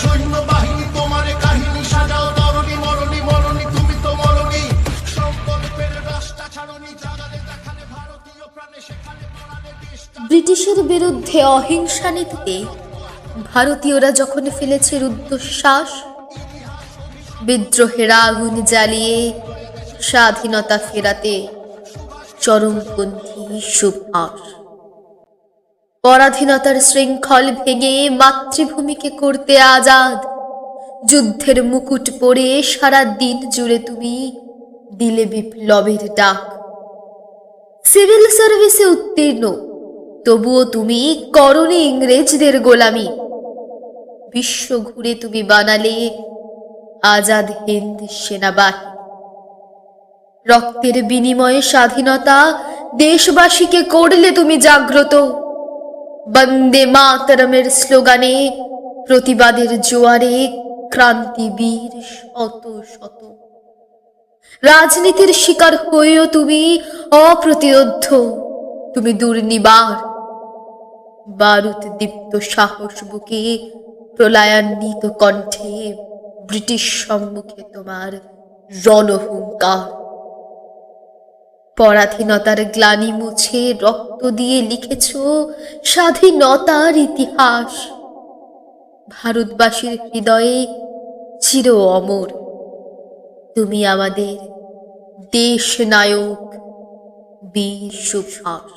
সৈন্যবাহিনী তোমারে কাহিনী সাজাও তরণী মরণী মরণী তুমি তো মরণী সংকল্পের রাস্তা ছাড়নি জাগালে দেখালে ভারতীয় প্রাণে সেখানে পড়ালে দেশটা। ব্রিটিশের বিরুদ্ধে অহিংসা নীতিতে ভারতীয়রা যখন ফেলেছে রুদ্ধশ্বাস, বিদ্রোহের আগুন জ্বালিয়ে স্বাধীনতা ফেরাতে চরমপন্থী সুভাষ, পরাধীনতার শৃঙ্খল ভেঙে মাতৃভূমিকে করতে আজাদ, যুদ্ধের মুকুট পরে সারা দিন জুড়ে তুমি দিলে বিপ্লবের ডাক। সিভিল সার্ভিসে উত্তীর্ণ, তবুও তুমি করনি ইংরেজদের গোলামি। বিশ্ব ঘুরে তুমি বানালে আজাদ হিন্দ সেনাবাহিনী। রক্তের বিনিময়ে স্বাধীনতা দেশবাসীকে করলে তুমি জাগ্রত। বন্দে মাতরমের স্লোগানে প্রতিবাদের জোয়ারে ক্রান্তিবীর শত শত। রাজনীতির শিকার হয়েও তুমি অপ্রতিরোধ্য, তুমি দুর্নিবার। বারুদ দীপ্ত সাহস বুকে প্রলয়ান্বিত কণ্ঠে ব্রিটিশ সম্মুখে তোমার রণহুঙ্কার। পরাধীনতার গ্লানি মুছে রক্ত দিয়ে লিখেছ স্বাধীনতার ইতিহাস। ভারতবাসীর হৃদয়ে চির অমর তুমি আমাদের দেশ নায়ক বীর সুভাষ।